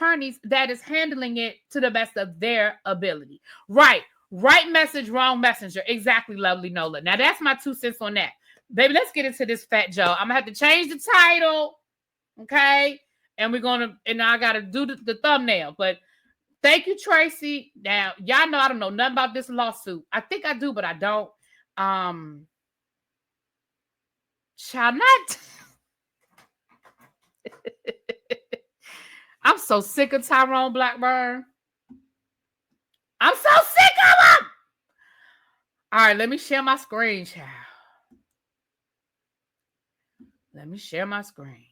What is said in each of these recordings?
attorneys that is handling it to the best of their ability. Right message, wrong messenger. Exactly, lovely Nola. Now that's my 2 cents on that. Baby, let's get into this Fat Joe. I'm gonna have to change the title, okay? And I gotta do the thumbnail. But thank you, Tracy. Now, y'all know I don't know nothing about this lawsuit. I think I do, but I don't. Shall not. I'm so sick of Tyrone Blackburn. I'm so sick of him. All right, let me share my screen, child. Let me share my screen.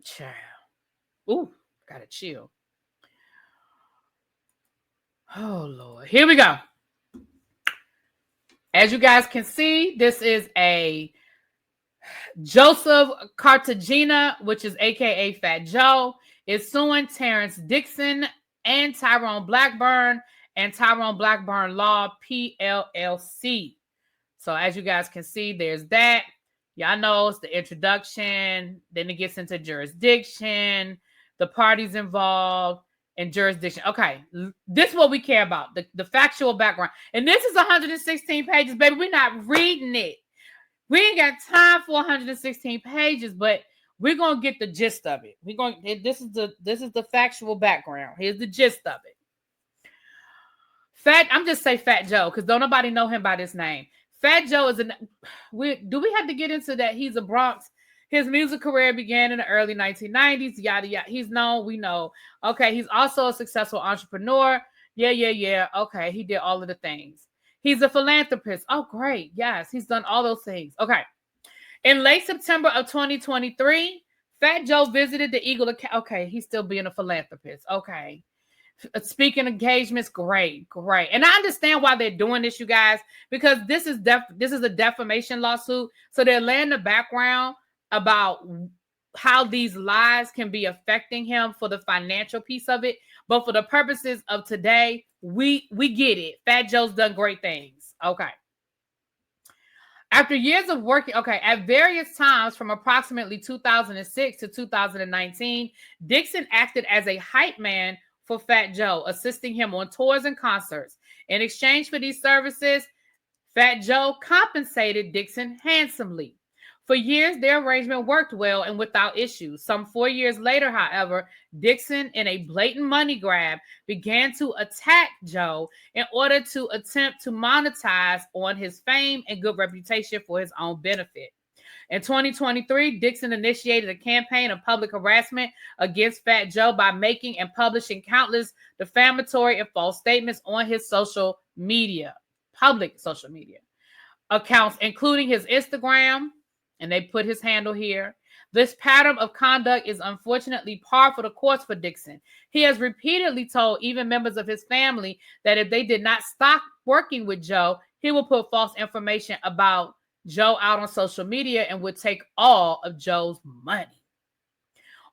Child. Ooh, gotta chill. Oh, Lord. Here we go. As you guys can see, this is a Joseph Cartagena, which is AKA Fat Joe, is suing Terrence Dixon and Tyrone Blackburn and Tyrone Blackburn Law PLLC. So as you guys can see, there's that. Y'all know it's the introduction. Then it gets into jurisdiction, the parties involved, and jurisdiction. Okay, this is what we care about, the factual background. And this is 116 pages, baby. We're not reading it. We ain't got time for 116 pages, but we're gonna get the gist of it. This is the factual background. Here's the gist of it. I'm just say Fat Joe because don't nobody know him by this name. Fat Joe is do we have to get into that? He's a Bronx. His music career began in the early 1990s. Yada yada. He's known. We know. Okay. He's also a successful entrepreneur. Yeah. Okay. He did all of the things. He's a philanthropist. Oh, great. Yes, he's done all those things. Okay. In late September of 2023, Fat Joe visited the Eagle. Okay, he's still being a philanthropist. Okay. Speaking engagements, great. And I understand why they're doing this, you guys, because this is a defamation lawsuit. So they're laying the background about how these lies can be affecting him for the financial piece of it. But for the purposes of today, we get it. Fat Joe's done great things. Okay. After years of working, at various times from approximately 2006 to 2019, Dixon acted as a hype man for Fat Joe, assisting him on tours and concerts. In exchange for these services, Fat Joe compensated Dixon handsomely. For years, their arrangement worked well and without issues. Some 4 years later, however, Dixon, in a blatant money grab, began to attack Joe in order to attempt to monetize on his fame and good reputation for his own benefit. In 2023, Dixon initiated a campaign of public harassment against Fat Joe by making and publishing countless defamatory and false statements on his public social media accounts, including his Instagram. And they put his handle here. This pattern of conduct is unfortunately par for the course for Dixon. He has repeatedly told even members of his family that if they did not stop working with Joe, he will put false information about Joe out on social media and would take all of Joe's money.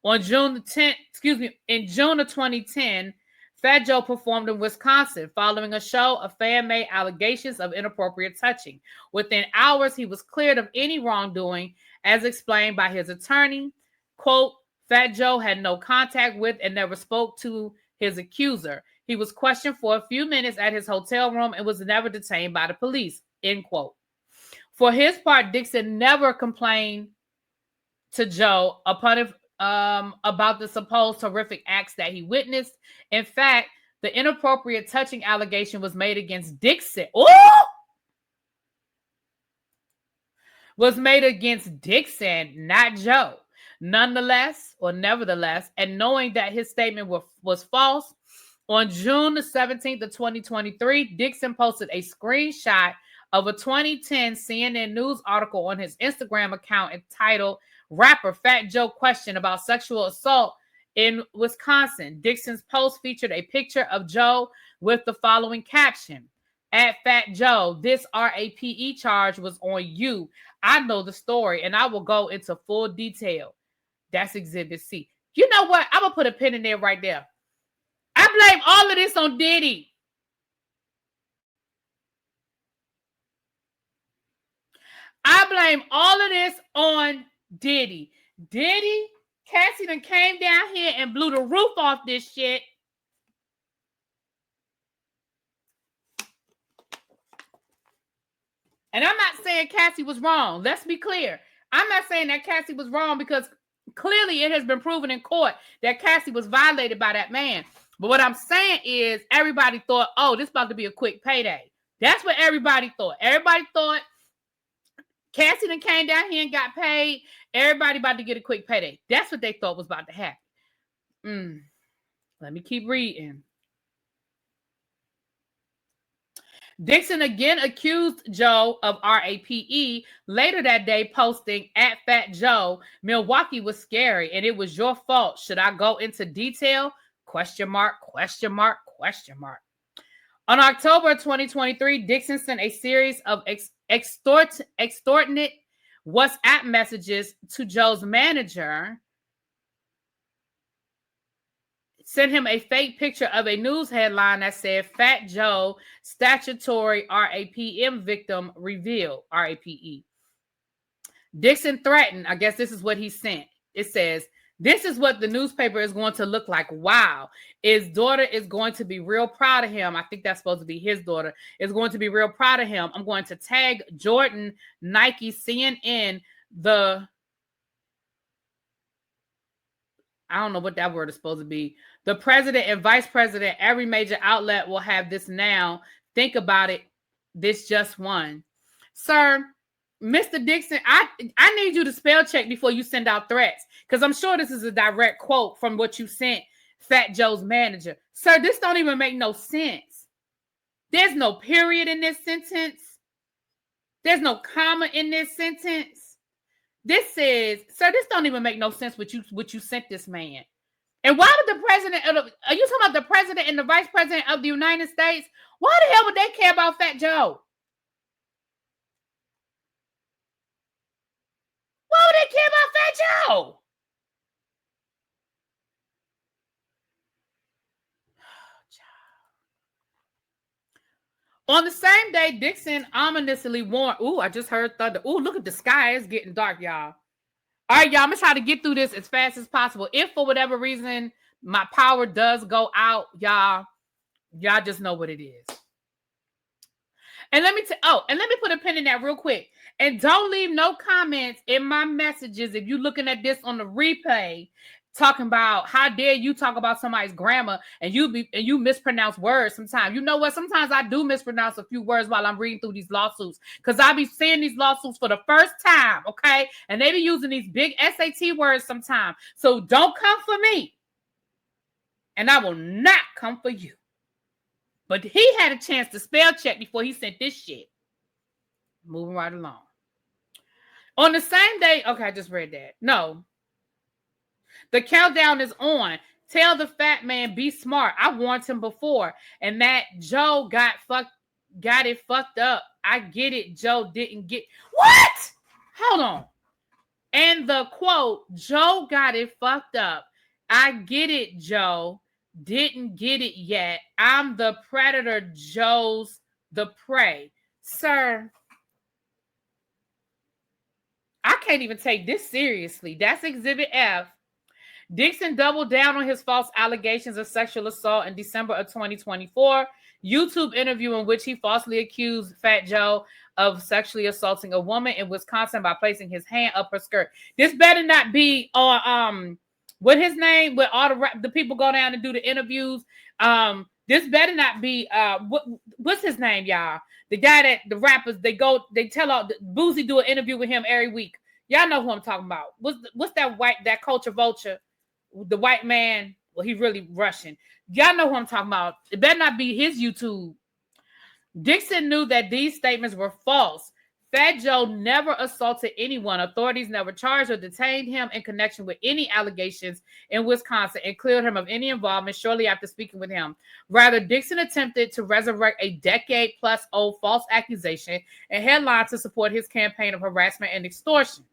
In June of 2010, Fat Joe performed in Wisconsin following a show of fan-made allegations of inappropriate touching. Within hours, he was cleared of any wrongdoing, as explained by his attorney. Quote, Fat Joe had no contact with and never spoke to his accuser. He was questioned for a few minutes at his hotel room and was never detained by the police, end quote. For his part, Dixon never complained to Joe about the supposed horrific acts that he witnessed. In fact, the inappropriate touching allegation was made against Dixon. Was made against Dixon, not Joe. Nevertheless, and knowing that his statement was false, on June the 17th of 2023, Dixon posted a screenshot of a 2010 CNN News article on his Instagram account entitled Rapper Fat Joe Question About Sexual Assault in Wisconsin. Dixon's post featured a picture of Joe with the following caption. At Fat Joe, this RAPE charge was on you. I know the story and I will go into full detail. That's Exhibit C. You know what? I'm going to put a pin in there right there. I blame all of this on Diddy. I blame all of this on Diddy. Cassie done came down here and blew the roof off this shit. And I'm not saying Cassie was wrong. Let's be clear. I'm not saying that Cassie was wrong because clearly it has been proven in court that Cassie was violated by that man. But what I'm saying is everybody thought, oh, this is about to be a quick payday. That's what everybody thought. Everybody thought Cassie then came down here and got paid. Everybody about to get a quick payday. That's what they thought was about to happen. Let me keep reading. Dixon again accused Joe of RAPE later that day, posting at Fat Joe, Milwaukee was scary and it was your fault. Should I go into detail? Question mark. On October 2023, Dixon sent a series of extortionate WhatsApp messages to Joe's manager, sent him a fake picture of a news headline that said Fat Joe statutory RAPM victim revealed, RAPE. Dixon threatened, I guess this is what he sent. It says, this is what the newspaper is going to look like. Wow. His daughter is going to be real proud of him. I think that's supposed to be his daughter. Is going to be real proud of him. I'm going to tag Jordan, Nike, CNN, I don't know what that word is supposed to be. The president and vice president, every major outlet will have this now. Think about it. This just one. Sir, Mr. Dixon, I need you to spell check before you send out threats, because I'm sure this is a direct quote from what you sent Fat Joe's manager. Sir, this don't even make no sense. There's no period in this sentence. There's no comma in this sentence. This says, sir, this don't even make no sense what you sent this man. And why would the president, are you talking about the president and the vice president of the United States? Why the hell would they care about Fat Joe? Why would they care about Fat Joe? On the same day, Dixon ominously warned, ooh, I just heard thunder. Ooh, look at the sky. It's getting dark, y'all. All right, y'all, I'm going to try to get through this as fast as possible. If for whatever reason my power does go out, y'all just know what it is. And let me put a pin in that real quick. And don't leave no comments in my messages if you're looking at this on the replay talking about how dare you talk about somebody's grammar and you mispronounce words sometimes. You know what? Sometimes I do mispronounce a few words while I'm reading through these lawsuits because I be seeing these lawsuits for the first time, okay? And they be using these big SAT words sometimes. So don't come for me. And I will not come for you. But he had a chance to spell check before he sent this shit. Moving right along. On the same day, okay, I just read that. No. The countdown is on. Tell the fat man, be smart. I warned him before. And that Joe got it fucked up. I get it. Joe didn't get... What? Hold on. And the quote, Joe got it fucked up. I get it, Joe. Didn't get it yet. I'm the predator. Joe's the prey. Sir, I can't even take this seriously. That's Exhibit F. Dixon doubled down on his false allegations of sexual assault in December of 2024. YouTube interview in which he falsely accused Fat Joe of sexually assaulting a woman in Wisconsin by placing his hand up her skirt. This better not be on what his name, where all the people go down and do the interviews. This better not be what's his name, y'all? The guy that the rappers they tell all Boozy do an interview with him every week. Y'all know who I'm talking about. What's that culture vulture? The white man, well, he's really Russian. Y'all know who I'm talking about. It better not be his YouTube. Dixon knew that these statements were false. Fat Joe never assaulted anyone. Authorities never charged or detained him in connection with any allegations in Wisconsin and cleared him of any involvement shortly after speaking with him. Rather, Dixon attempted to resurrect a decade-plus-old false accusation and headline to support his campaign of harassment and extortion.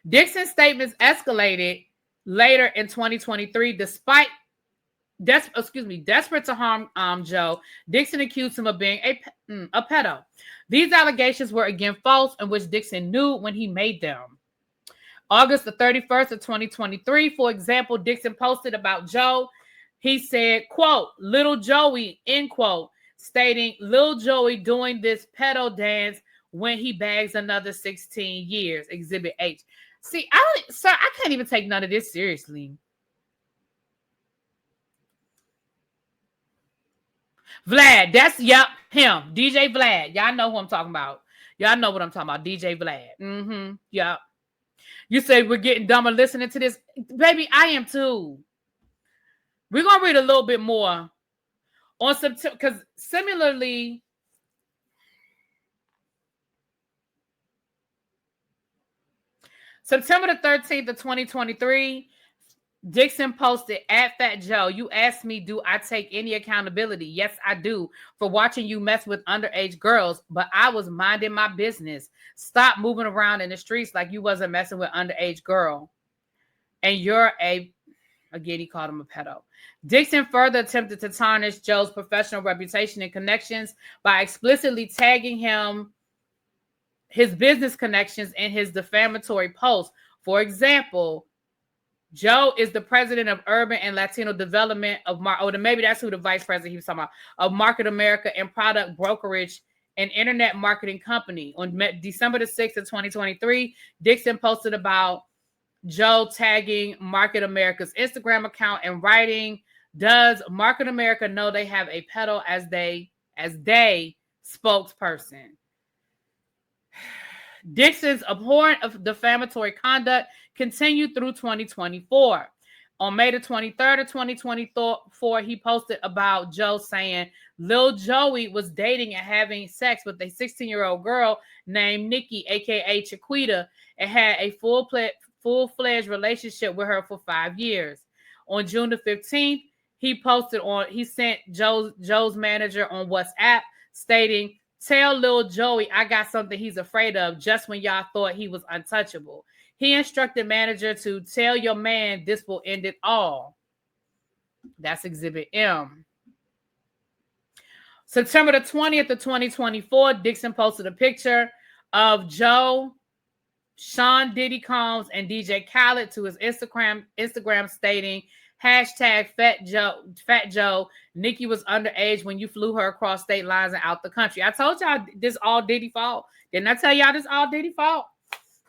Dixon's statements escalated later in 2023, despite desperate to harm Joe, Dixon accused him of being a pedo. These allegations were again false, in which Dixon knew when he made them. August the 31st of 2023, for example, Dixon posted about Joe. He said, quote, little Joey, end quote, stating Lil Joey doing this pedo dance when he bags another 16 years, Exhibit H. See, I can't even take none of this seriously. Vlad, that's, yep, him, DJ Vlad. Y'all know who I'm talking about. Y'all know what I'm talking about, DJ Vlad. Yep. You say we're getting dumber listening to this. Baby, I am too. We're going to read a little bit more on September, because similarly, September the 13th of 2023, Dixon posted, at Fat Joe, you asked me, do I take any accountability? Yes, I do, for watching you mess with underage girls, but I was minding my business. Stop moving around in the streets like you wasn't messing with underage girl. And you're again, he called him a pedo. Dixon further attempted to tarnish Joe's professional reputation and connections by explicitly tagging him, his business connections, in his defamatory posts. For example, Joe is the president of Urban and Latino Development of maybe that's who the vice president he was talking about, of Market America and Product Brokerage, an internet marketing company. On December the 6th of 2023, Dixon posted about Joe tagging Market America's Instagram account and writing, does Market America know they have a pedo as they spokesperson? Dixon's abhorrent of defamatory conduct continued through 2024. On May the 23rd of 2024, he posted about Joe saying Lil Joey was dating and having sex with a 16-year-old girl named Nikki, aka Chiquita, and had a full-fledged relationship with her for 5 years. On June the 15th, he sent Joe's manager on WhatsApp stating, tell Lil Joey I got something he's afraid of, just when y'all thought he was untouchable. He instructed manager to tell your man this will end it all. That's Exhibit M. September the 20th of 2024, Dixon posted a picture of Joe, Sean Diddy Combs, and DJ Khaled to his Instagram stating, hashtag Fat Joe, Nikki was underage when you flew her across state lines and out the country. I told y'all this all Diddy fault. Didn't I tell y'all this all Diddy fault?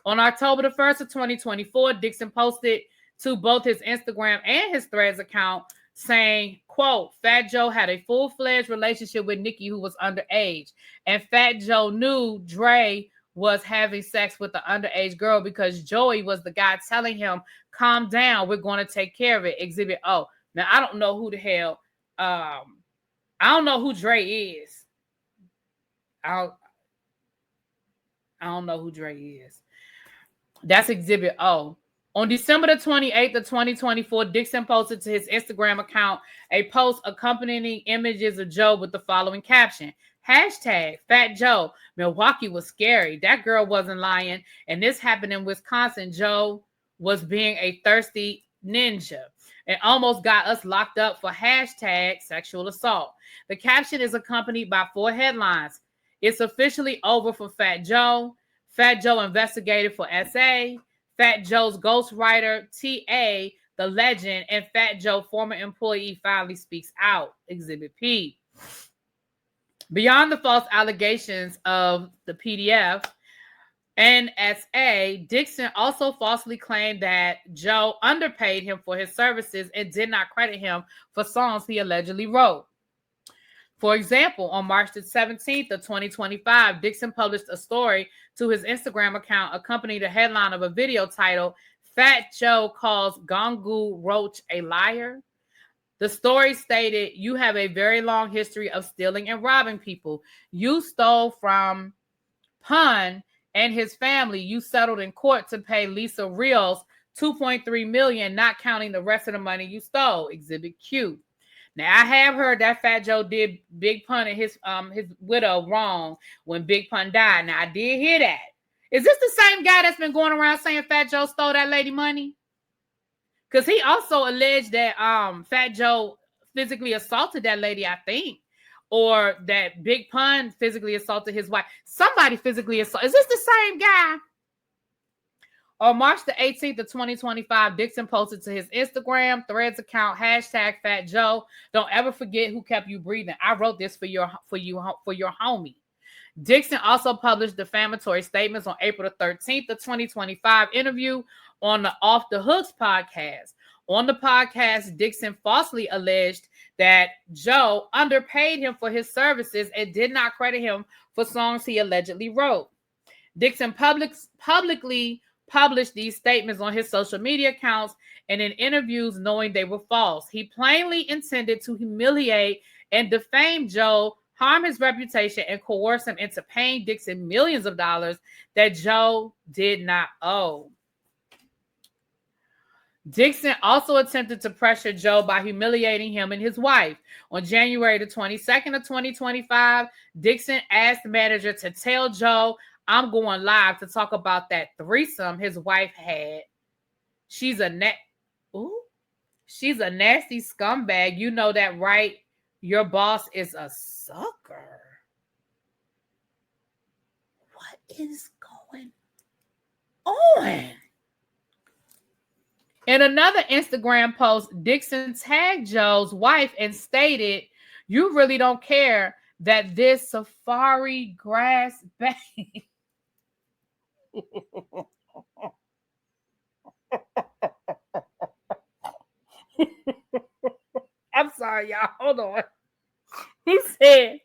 On October the 1st of 2024, Dixon posted to both his Instagram and his Threads account saying, quote, Fat Joe had a full-fledged relationship with Nikki, who was underage. And Fat Joe knew Dre was having sex with the underage girl because Joey was the guy telling him, calm down, we're going to take care of it. Exhibit O. Now, I don't know who the hell, I don't know who Dre is. I don't know who Dre is. That's Exhibit O. On December the 28th of 2024, Dixon posted to his Instagram account a post accompanying images of Joe with the following caption, hashtag Fat Joe, Milwaukee was scary. That girl wasn't lying. And this happened in Wisconsin. Joe was being a thirsty ninja and almost got us locked up for hashtag sexual assault. The caption is accompanied by 4 headlines. It's officially over for Fat Joe. Fat Joe investigated for SA. Fat Joe's ghostwriter, T.A., the legend, and Fat Joe, former employee, finally speaks out. Exhibit P. Beyond the false allegations of the PDF, NSA, Dixon also falsely claimed that Joe underpaid him for his services and did not credit him for songs he allegedly wrote. For example, on March the 17th of 2025, Dixon published a story to his Instagram account accompanying the headline of a video titled, Fat Joe Calls Gongu Roach a Liar. The story stated, you have a very long history of stealing and robbing people. You stole from Pun and his family. You settled in court to pay Lisa Rios $2.3 million, not counting the rest of the money you stole. Exhibit Q. Now, I have heard that Fat Joe did Big Pun and his widow wrong when Big Pun died. Now, I did hear that. Is this the same guy that's been going around saying Fat Joe stole that lady money? Because he also alleged that Fat Joe physically assaulted that lady, I think. Or that Big Pun physically assaulted his wife. Somebody physically assaulted. Is this the same guy? On March the 18th of 2025, Dixon posted to his Instagram Threads account, #FatJoe. Don't ever forget who kept you breathing. I wrote this for your homie. Dixon also published defamatory statements on April the 13th of 2025 interview on the Off the Hooks podcast. On the podcast, Dixon falsely alleged that Joe underpaid him for his services and did not credit him for songs he allegedly wrote. Dixon publicly published these statements on his social media accounts and in interviews knowing they were false. He plainly intended to humiliate and defame Joe, harm his reputation, and coerce him into paying Dixon millions of dollars that Joe did not owe. Dixon also attempted to pressure Joe by humiliating him and his wife. On January the 22nd of 2025, Dixon asked the manager to tell Joe, "I'm going live to talk about that threesome his wife had. She's a nasty scumbag. You know that, right? Your boss is a sucker." What is going on? In another Instagram post, Dixon tagged Joe's wife and stated, "You really don't care that this safari grass bag..." I'm sorry, y'all. Hold on. He said,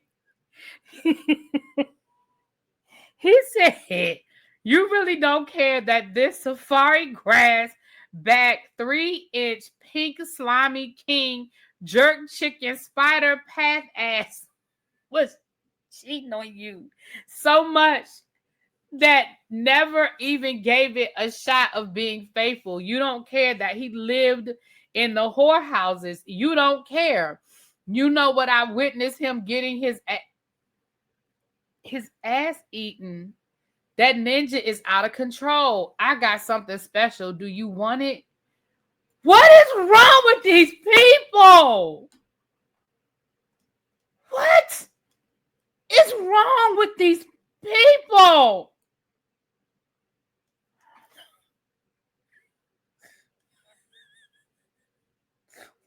"You really don't care that this safari grass back 3-inch pink slimy king jerk chicken spider path ass was cheating on you so much that never even gave it a shot of being faithful. You don't care that he lived in the whorehouses. You don't care. You know what I witnessed him getting his ass eaten. That ninja is out of control. I got something special. Do you want it?" What is wrong with these people? What is wrong with these people?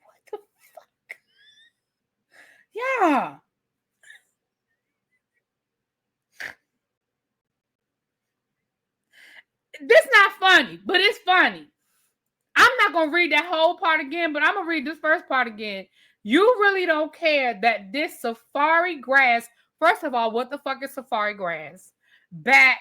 What the fuck? Yeah. This not funny, but it's funny. I'm not going to read that whole part again, but I'm going to read this first part again. You really don't care that this safari grass, first of all, what the fuck is safari grass? Back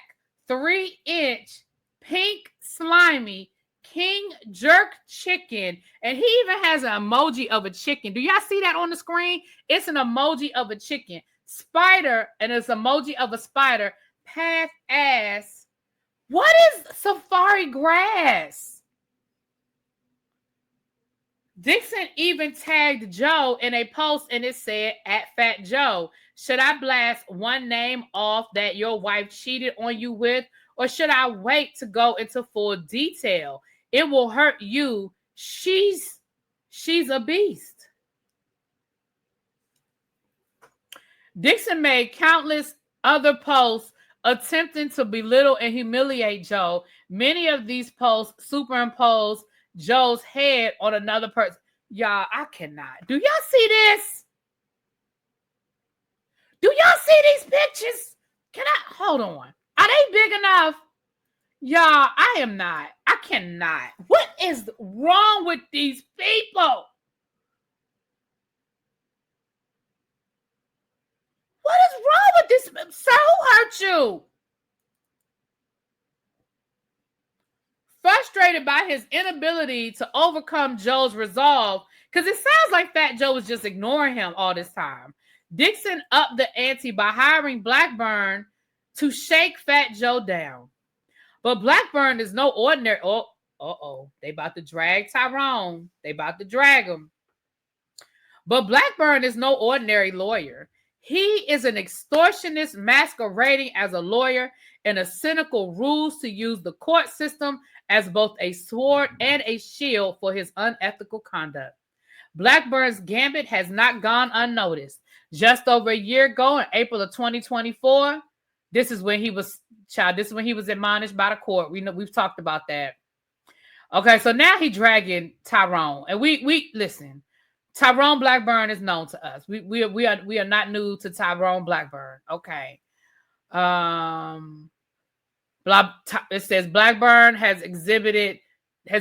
3-inch pink slimy king jerk chicken. And he even has an emoji of a chicken. Do y'all see that on the screen? It's an emoji of a chicken. Spider, and it's an emoji of a spider. Path ass. What is safari grass? Dixon even tagged Joe in a post and it said, @FatJoe, should I blast one name off that your wife cheated on you with, or should I wait to go into full detail? It will hurt you. She's a beast. Dixon made countless other posts attempting to belittle and humiliate Joe. Many of these posts superimposed Joe's head on another person. Y'all, I cannot. Do y'all see this? Do y'all see these pictures? Can I hold on? Are they big enough? Y'all, I am not. I cannot. What is wrong with these people? What is wrong with this? Sir, who hurt you? Frustrated by his inability to overcome Joe's resolve, because it sounds like Fat Joe was just ignoring him all this time, Dixon upped the ante by hiring Blackburn to shake Fat Joe down. But Blackburn is no ordinary... They about to drag Tyrone. They about to drag him. But Blackburn is no ordinary lawyer. He is an extortionist masquerading as a lawyer and a cynical ruse to use the court system as both a sword and a shield for his unethical conduct. Blackburn's gambit has not gone unnoticed. Just over a year ago, in April of 2024, this is when he was admonished by the court. We've talked about that. Okay, so now he dragging Tyrone, and we listen. Tyrone Blackburn is known to us. We are not new to Tyrone Blackburn. Okay. It says Blackburn has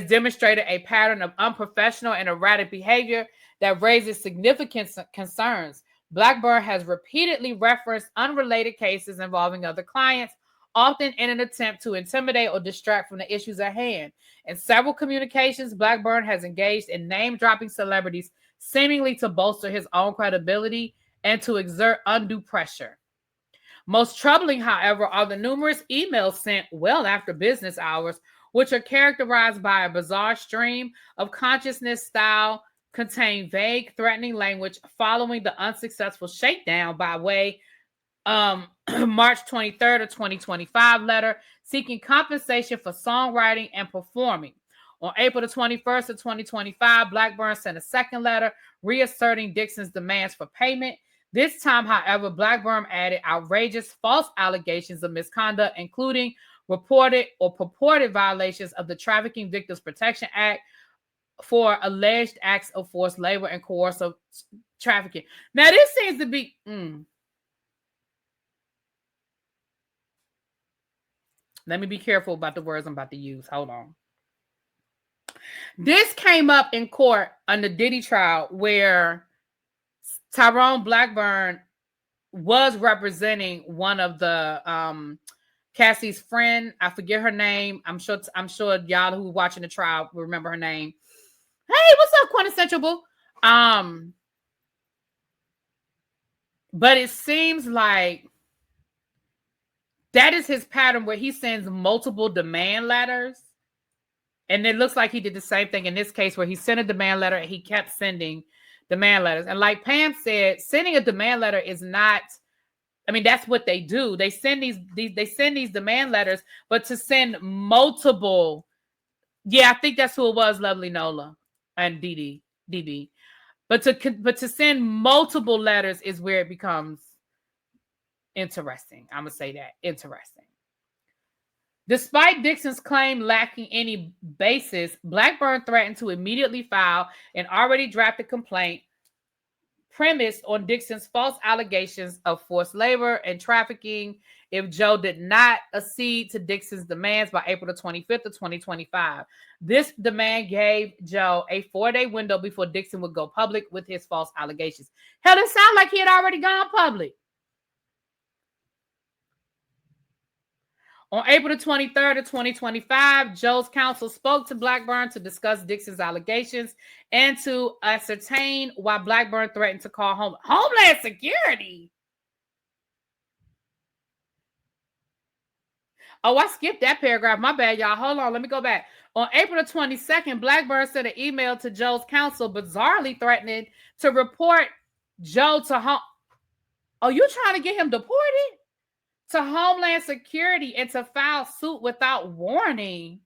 demonstrated a pattern of unprofessional and erratic behavior that raises significant concerns. Blackburn has repeatedly referenced unrelated cases involving other clients, often in an attempt to intimidate or distract from the issues at hand. In several communications, Blackburn has engaged in name-dropping celebrities, seemingly to bolster his own credibility and to exert undue pressure. Most troubling, however, are the numerous emails sent well after business hours, which are characterized by a bizarre stream of consciousness-style, contain vague, threatening language following the unsuccessful shakedown by way March 23rd of 2025 letter seeking compensation for songwriting and performing. On April the 21st of 2025, Blackburn sent a second letter reasserting Dixon's demands for payment. This time, however, Blackburn added outrageous false allegations of misconduct, including reported or purported violations of the Trafficking Victims Protection Act for alleged acts of forced labor and coercive trafficking. Now, this seems to be... Let me be careful about the words I'm about to use. Hold on. This came up in court on the Diddy trial where Tyrone Blackburn was representing one of the Cassie's friend. I forget her name. I'm sure y'all who are watching the trial will remember her name. Hey, what's up, Quintessential Boo? But it seems like that is his pattern where he sends multiple demand letters. And it looks like he did the same thing in this case where he sent a demand letter and he kept sending demand letters. And like Pam said, sending a demand letter is not, I mean, that's what they do. They send these demand letters, but to send multiple, yeah, I think that's who it was, Lovely Nola and DB. But to send multiple letters is where it becomes interesting. I'm going to say that. Interesting. Despite Dixon's claim lacking any basis, Blackburn threatened to immediately file an already drafted complaint premised on Dixon's false allegations of forced labor and trafficking if Joe did not accede to Dixon's demands by April the 25th of 2025. This demand gave Joe a 4-day window before Dixon would go public with his false allegations. Hell, it sounded like he had already gone public. On April the 23rd of 2025, Joe's counsel spoke to Blackburn to discuss Dixon's allegations and to ascertain why Blackburn threatened to call Homeland Security. Oh, I skipped that paragraph. My bad, y'all. Hold on. Let me go back. On April the 22nd, Blackburn sent an email to Joe's counsel, bizarrely threatening to report Joe to home. Oh, you trying to get him deported? To Homeland Security and to file suit without warning.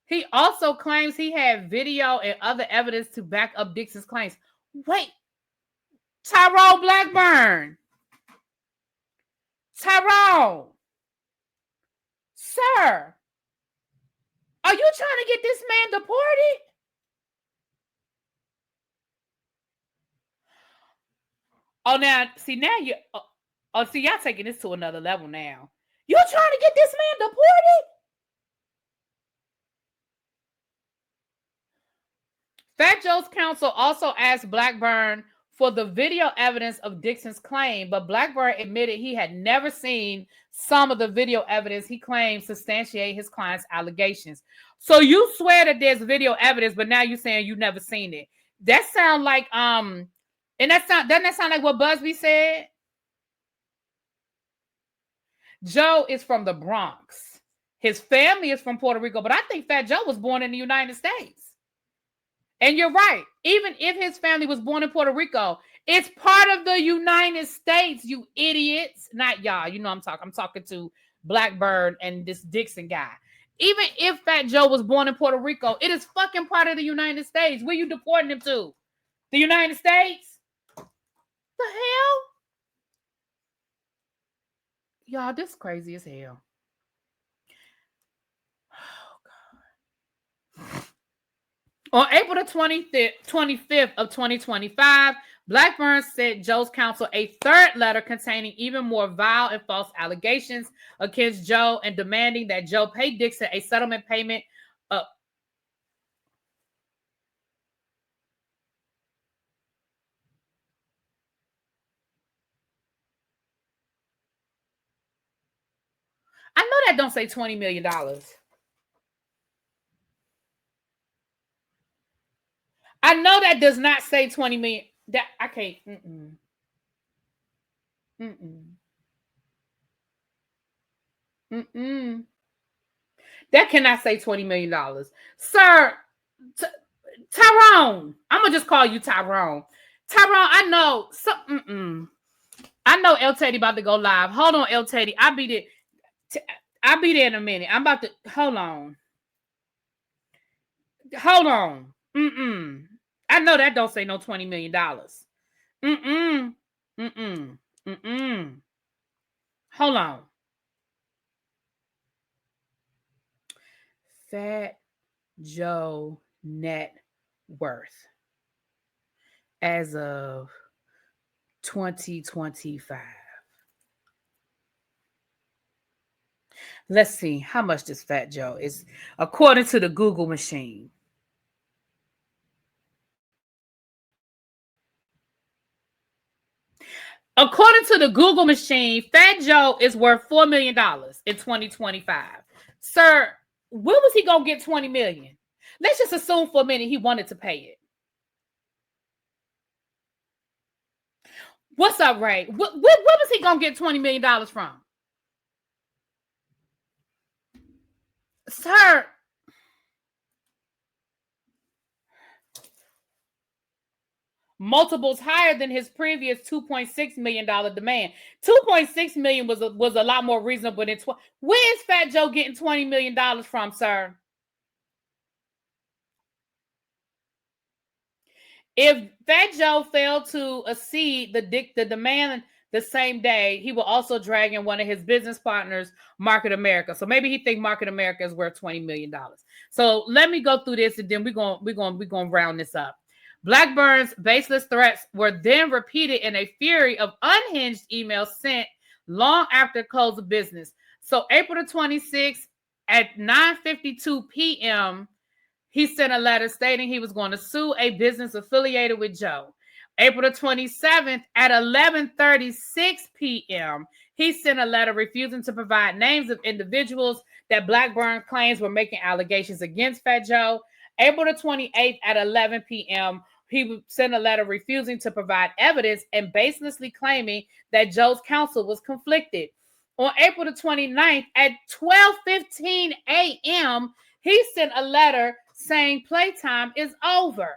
He also claims he had video and other evidence to back up Dixon's claims. Wait, Tyrone Blackburn. Tyrone. Sir, are you trying to get this man deported? Oh, now you... Oh, see, y'all taking this to another level now. You trying to get this man deported? Fat Joe's counsel also asked Blackburn for the video evidence of Dixon's claim, but Blackburn admitted he had never seen some of the video evidence he claims substantiate his client's allegations. So you swear that there's video evidence, but now you're saying you've never seen it. That sound like and doesn't that sound like what Busby said? Joe is from the Bronx. His family is from Puerto Rico, but I think Fat Joe was born in the United States. And you're right. Even if his family was born in Puerto Rico, it's part of the United States, you idiots. Not y'all. You know I'm talking to Blackburn and this Dixon guy. Even if Fat Joe was born in Puerto Rico, it is fucking part of the United States. Where you deporting him to? The United States? The hell? Y'all, this crazy as hell. On April the 25th of 2025, Blackburn sent Joe's counsel a third letter containing even more vile and false allegations against Joe and demanding that Joe pay Dixon a settlement payment of I know that don't say $20 million. I know that does not say 20 million. That I can't. That cannot say $20 million. Sir, Tyrone. I'm going to just call you Tyrone. Tyrone, I know. I know El Teddy about to go live. Hold on, El Teddy. I'll be there. I'll be there in a minute. I'm about to. Hold on. I know that don't say no $20 million. Hold on. Fat Joe net worth as of 2025. Let's see how much this Fat Joe is according to the Google machine. According to the Google machine, Fat Joe is worth $4 million in 2025. Sir, when was he gonna get $20 million? Let's just assume for a minute he wanted to pay it. What's up, Ray? Where was he gonna get $20 million from? Sir, multiples higher than his previous $2.6 million demand. $2.6 million was a lot more reasonable than where is Fat Joe getting $20 million from, sir? If Fat Joe failed to accede the demand the same day, he will also drag in one of his business partners, Market America. So maybe he think Market America is worth $20 million. So let me go through this and then we're gonna round this up. Blackburn's baseless threats were then repeated in a fury of unhinged emails sent long after close of business. So April the 26th at 9:52 p.m., he sent a letter stating he was going to sue a business affiliated with Joe. April the 27th at 11:36 p.m., he sent a letter refusing to provide names of individuals that Blackburn claims were making allegations against Fat Joe. April the 28th at 11 p.m., he sent a letter refusing to provide evidence and baselessly claiming that Joe's counsel was conflicted. On April the 29th at 12:15 a.m., he sent a letter saying playtime is over.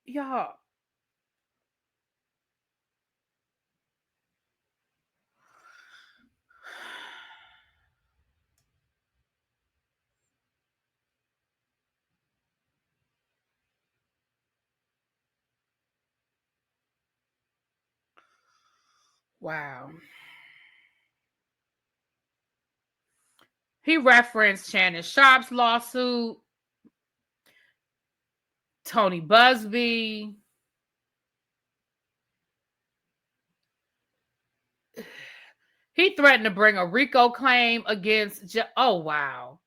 Y'all. Wow. He referenced Shannon Sharp's lawsuit, Tony Busby. He threatened to bring a RICO claim against oh, wow.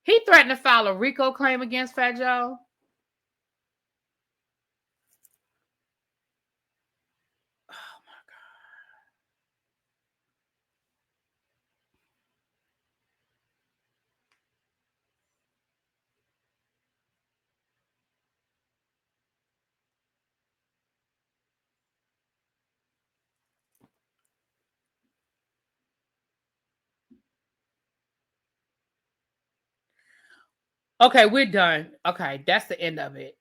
He threatened to file a RICO claim against Fat Joe. Oh, my God. Okay, we're done. Okay, that's the end of it.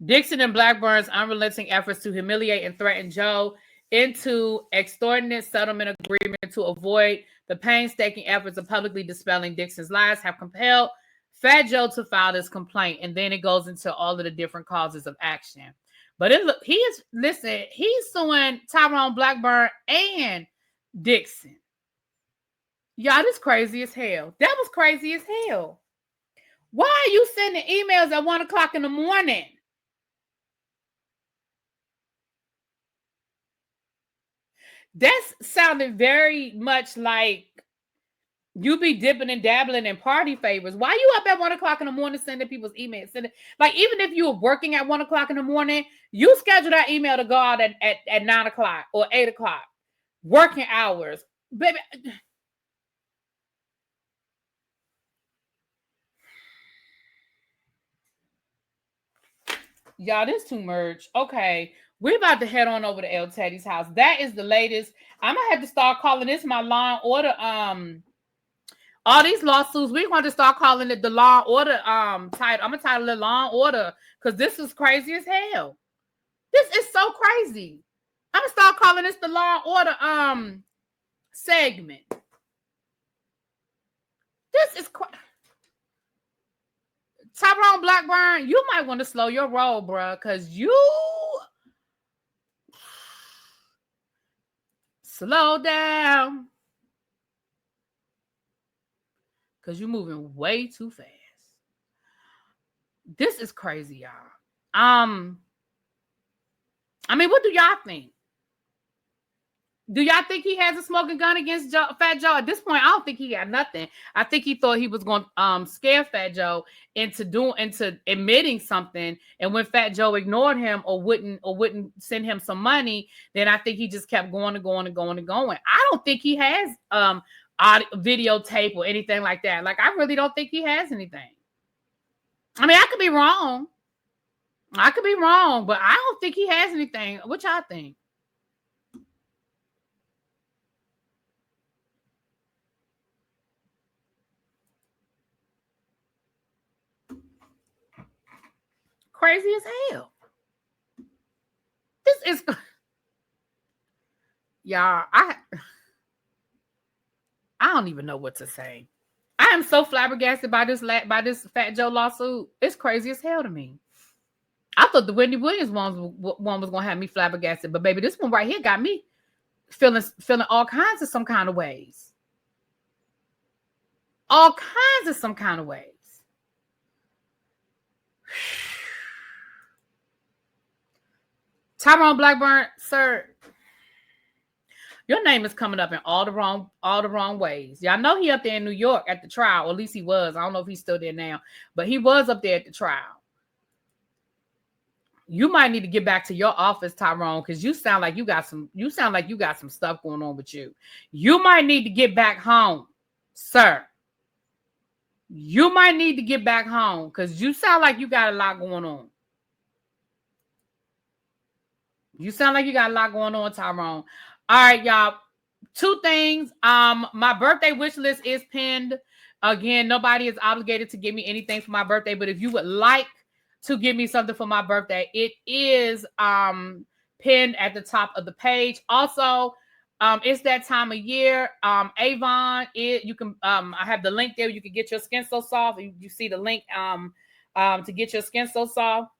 Dixon and Blackburn's unrelenting efforts to humiliate and threaten Joe into extortionate settlement agreement to avoid the painstaking efforts of publicly dispelling Dixon's lies have compelled Fat Joe to file this complaint, and then it goes into all of the different causes of action. But he's suing Tyrone Blackburn and Dixon. Y'all, this crazy as hell. That was crazy as hell. Why are you sending emails at 1 o'clock in the morning? That sounded very much like you be dipping and dabbling in party favors. Why you up at 1 o'clock in the morning sending people's emails? Like, even if you were working at 1 o'clock in the morning, you schedule that email to go out at 9 o'clock or 8 o'clock. Working hours. Baby. Y'all, this too much. Okay. We're about to head on over to El Teddy's house. That is the latest. I'm gonna have to start calling this my Law and Order. All these lawsuits, we're going to start calling it the Law and Order title. I'm gonna title it Law and Order because this is crazy as hell. This is so crazy. I'm gonna start calling this the Law and Order segment. This is Tyrone Blackburn, you might want to slow your roll, bro, because you slow down. Because you're moving way too fast. This is crazy, y'all. I mean, what do y'all think? Do y'all think he has a smoking gun against Fat Joe? At this point, I don't think he got nothing. I think he thought he was going to scare Fat Joe into admitting something. And when Fat Joe ignored him or wouldn't send him some money, then I think he just kept going and going and going and going. I don't think he has audio, videotape or anything like that. Like, I really don't think he has anything. I mean, I could be wrong. But I don't think he has anything. What y'all think? Crazy as hell. This is, y'all, I don't even know what to say. I am so flabbergasted by this Fat Joe lawsuit. It's crazy as hell to me. I thought the Wendy Williams one was gonna have me flabbergasted, but baby, this one right here got me feeling all kinds of some kind of ways. All kinds of some kind of ways. Tyrone Blackburn, sir, your name is coming up in all the wrong ways. Y'all know he up there in New York at the trial, or at least he was. I don't know if he's still there now, but he was up there at the trial. You might need to get back to your office, Tyrone, because you sound like you got some stuff going on with you. You might need to get back home, sir. You might need to get back home because you sound like you got a lot going on. You sound like you got a lot going on, Tyrone. All right, y'all. 2 things. My birthday wish list is pinned. Again, nobody is obligated to give me anything for my birthday, but if you would like to give me something for my birthday, it is pinned at the top of the page. Also, it's that time of year. Avon, you can I have the link there. You can get your skin so soft. You see the link to get your skin so soft.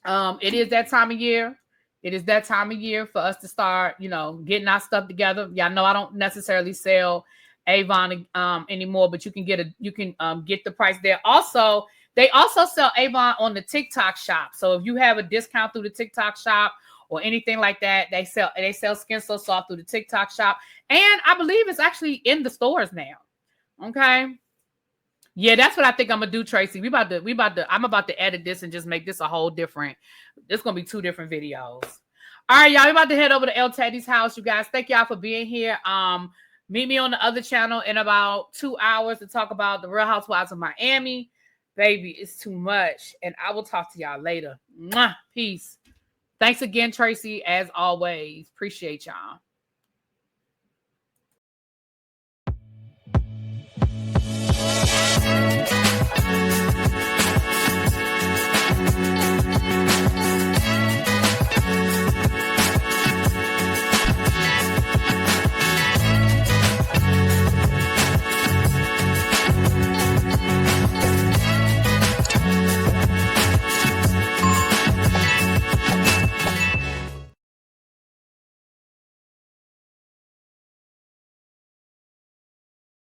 It is that time of year. It is that time of year for us to start, getting our stuff together. Y'all know I don't necessarily sell Avon anymore, but you can get the price there. Also, they also sell Avon on the TikTok shop. So if you have a discount through the TikTok shop or anything like that, they sell Skin So Soft through the TikTok shop. And I believe it's actually in the stores now. Okay. Yeah, that's what I think I'm gonna do, Tracy. I'm about to edit this and just make this a whole different. It's gonna be 2 different videos. All right, y'all. We're about to head over to El Teddy's house, you guys. Thank y'all for being here. Meet me on the other channel in about 2 hours to talk about the Real Housewives of Miami. Baby, it's too much. And I will talk to y'all later. Mwah. Peace. Thanks again, Tracy, as always. Appreciate y'all.